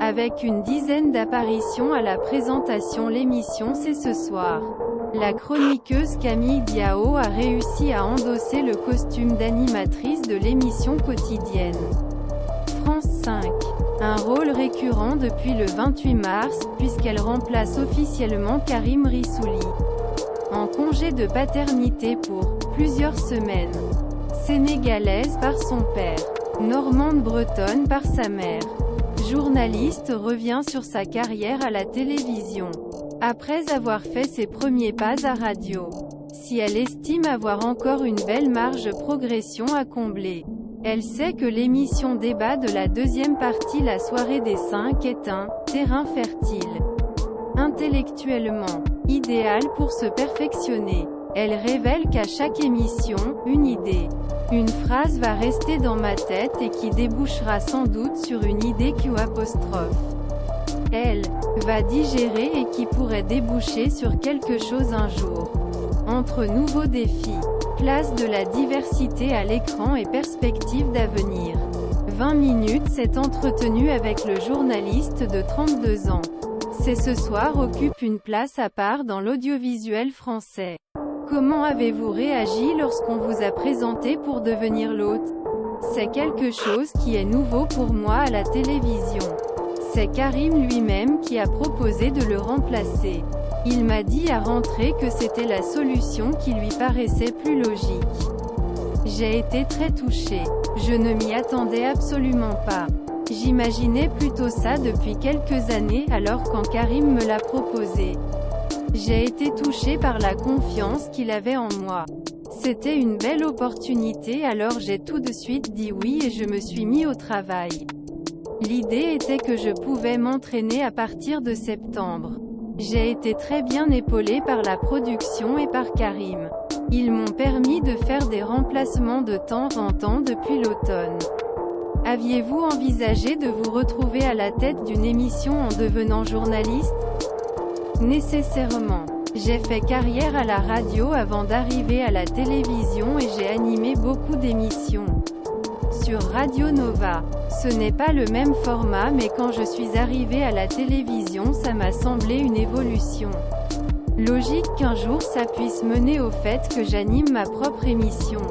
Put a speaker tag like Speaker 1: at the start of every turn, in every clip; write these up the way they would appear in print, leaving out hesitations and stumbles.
Speaker 1: Avec une dizaine d'apparitions à la présentation l'émission C'est ce soir. La chroniqueuse Camille Diao a réussi à endosser le costume d'animatrice de l'émission quotidienne France 5. Un rôle récurrent depuis le 28 mars, puisqu'elle remplace officiellement Karim Rissouli. En congé de paternité pour plusieurs semaines. Sénégalaise par son père. Normande bretonne par sa mère. Journaliste revient sur sa carrière à la télévision. Après avoir fait ses premiers pas à radio. Si elle estime avoir encore une belle marge de progression à combler. Elle sait que l'émission débat de la deuxième partie La soirée des 5 est un terrain fertile. Intellectuellement idéal pour se perfectionner. Elle révèle qu'à chaque émission, une idée, une phrase va rester dans ma tête et qui débouchera sans doute sur une idée Q'. Elle va digérer et qui pourrait déboucher sur quelque chose un jour. Entre nouveaux défis, place de la diversité à l'écran et perspectives d'avenir. 20 minutes s'est entretenu avec le journaliste de 32 ans. C'est ce soir occupe une place à part dans l'audiovisuel français. Comment avez-vous réagi lorsqu'on vous a présenté pour devenir l'hôte? C'est quelque chose qui est nouveau pour moi à la télévision. C'est Karim lui-même qui a proposé de le remplacer. Il m'a dit à rentrer que c'était la solution qui lui paraissait plus logique. J'ai été très touchée. Je ne m'y attendais absolument pas. J'imaginais plutôt ça depuis quelques années alors quand Karim me l'a proposé. J'ai été touchée par la confiance qu'il avait en moi. C'était une belle opportunité alors j'ai tout de suite dit oui et je me suis mis au travail. L'idée était que je pouvais m'entraîner à partir de septembre. J'ai été très bien épaulée par la production et par Karim. Ils m'ont permis de faire des remplacements de temps en temps depuis l'automne. Aviez-vous envisagé de vous retrouver à la tête d'une émission en devenant journaliste? Nécessairement. J'ai fait carrière à la radio avant d'arriver à la télévision et j'ai animé beaucoup d'émissions. Sur Radio Nova. Ce n'est pas le même format mais quand je suis arrivée à la télévision ça m'a semblé une évolution. Logique qu'un jour ça puisse mener au fait que j'anime ma propre émission.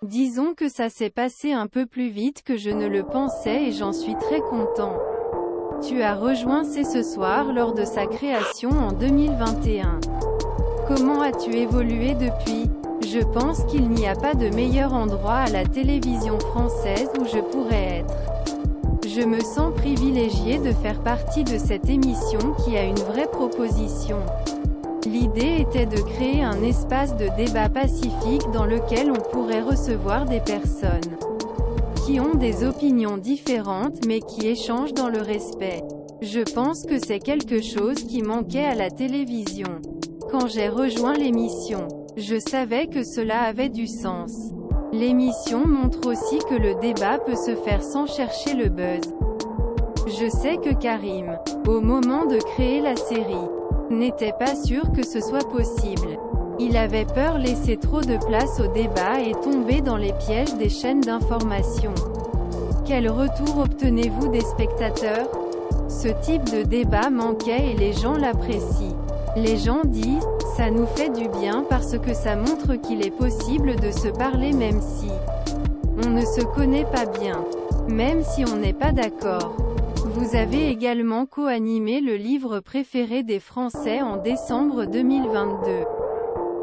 Speaker 1: Disons que ça s'est passé un peu plus vite que je ne le pensais et j'en suis très content. Tu as rejoint C'est ce soir lors de sa création en 2021. Comment as-tu évolué depuis? Je pense qu'il n'y a pas de meilleur endroit à la télévision française où je pourrais être. Je me sens privilégiée de faire partie de cette émission qui a une vraie proposition. L'idée était de créer un espace de débat pacifique dans lequel on pourrait recevoir des personnes qui ont des opinions différentes mais qui échangent dans le respect. Je pense que c'est quelque chose qui manquait à la télévision. Quand j'ai rejoint l'émission, je savais que cela avait du sens. L'émission montre aussi que le débat peut se faire sans chercher le buzz. Je sais que Karim, au moment de créer la série, n'était pas sûr que ce soit possible. Il avait peur laisser trop de place au débat et tomber dans les pièges des chaînes d'information. Quel retour obtenez-vous des spectateurs? Ce type de débat manquait et les gens l'apprécient. Les gens disent, ça nous fait du bien parce que ça montre qu'il est possible de se parler même si on ne se connaît pas bien. Même si on n'est pas d'accord. Vous avez également co-animé le livre préféré des Français en décembre 2022.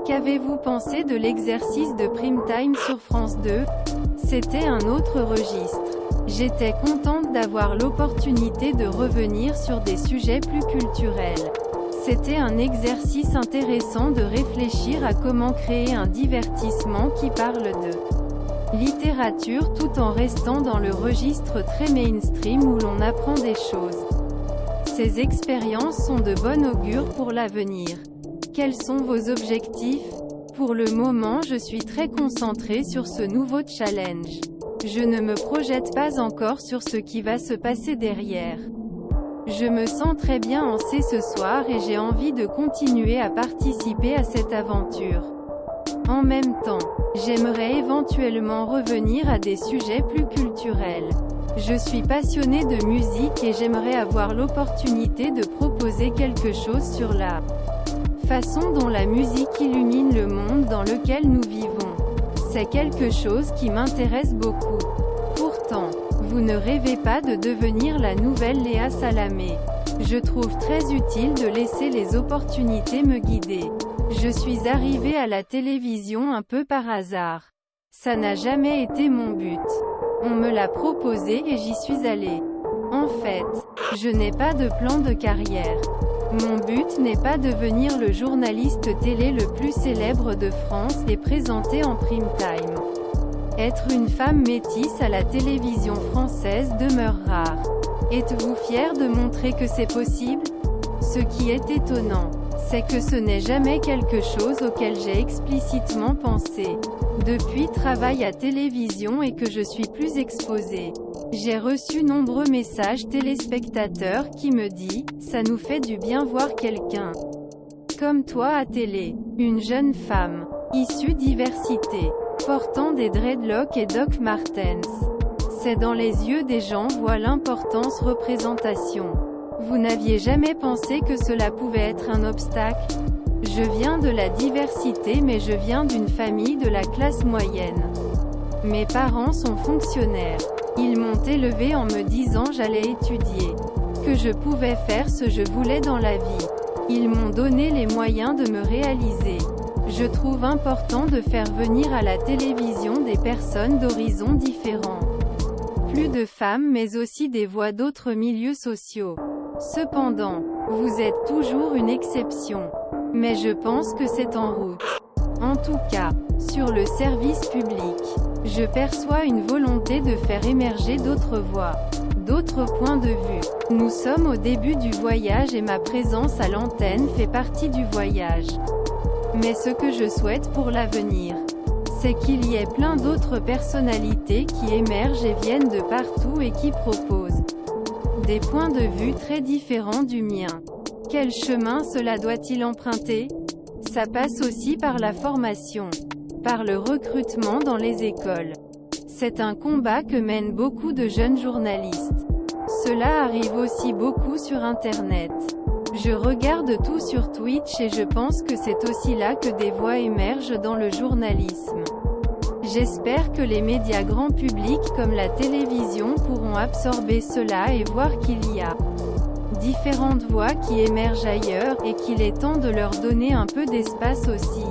Speaker 1: Qu'avez-vous pensé de l'exercice de Prime Time sur France 2? C'était un autre registre. J'étais contente d'avoir l'opportunité de revenir sur des sujets plus culturels. C'était un exercice intéressant de réfléchir à comment créer un divertissement qui parle de littérature tout en restant dans le registre très mainstream où l'on apprend des choses. Ces expériences sont de bon augure pour l'avenir. Quels sont vos objectifs? Pour le moment je suis très concentrée sur ce nouveau challenge. Je ne me projette pas encore sur ce qui va se passer derrière. Je me sens très bien en C'est ce soir et j'ai envie de continuer à participer à cette aventure. En même temps, j'aimerais éventuellement revenir à des sujets plus culturels. Je suis passionné de musique et j'aimerais avoir l'opportunité de proposer quelque chose sur la façon dont la musique illumine le monde dans lequel nous vivons. C'est quelque chose qui m'intéresse beaucoup. Pourtant, vous ne rêvez pas de devenir la nouvelle Léa Salamé. Je trouve très utile de laisser les opportunités me guider. Je suis arrivée à la télévision un peu par hasard. Ça n'a jamais été mon but. On me l'a proposé et j'y suis allée. En fait, je n'ai pas de plan de carrière. Mon but n'est pas de devenir le journaliste télé le plus célèbre de France et présenter en prime time. Être une femme métisse à la télévision française demeure rare. Êtes-vous fier de montrer que c'est possible? Ce qui est étonnant, c'est que ce n'est jamais quelque chose auquel j'ai explicitement pensé. Depuis travail à télévision et que je suis plus exposée. J'ai reçu nombreux messages téléspectateurs qui me disent « Ça nous fait du bien voir quelqu'un comme toi à télé. Une jeune femme, issue diversité, portant des dreadlocks et Doc Martens. C'est dans les yeux des gens voit l'importance représentation. Vous n'aviez jamais pensé que cela pouvait être un obstacle? Je viens de la diversité mais je viens d'une famille de la classe moyenne. Mes parents sont fonctionnaires. Ils m'ont élevé en me disant j'allais étudier, que je pouvais faire ce que je voulais dans la vie. Ils m'ont donné les moyens de me réaliser. Je trouve important de faire venir à la télévision des personnes d'horizons différents. Plus de femmes mais aussi des voix d'autres milieux sociaux. Cependant, vous êtes toujours une exception. Mais je pense que c'est en route. En tout cas, sur le service public, je perçois une volonté de faire émerger d'autres voix, d'autres points de vue. Nous sommes au début du voyage et ma présence à l'antenne fait partie du voyage. Mais ce que je souhaite pour l'avenir, c'est qu'il y ait plein d'autres personnalités qui émergent et viennent de partout et qui proposent des points de vue très différents du mien. Quel chemin cela doit-il emprunter? Ça passe aussi par la formation, par le recrutement dans les écoles. C'est un combat que mènent beaucoup de jeunes journalistes. Cela arrive aussi beaucoup sur Internet. Je regarde tout sur Twitch et je pense que c'est aussi là que des voix émergent dans le journalisme. J'espère que les médias grand public comme la télévision pourront absorber cela et voir qu'il y a différentes voix qui émergent ailleurs, et qu'il est temps de leur donner un peu d'espace aussi.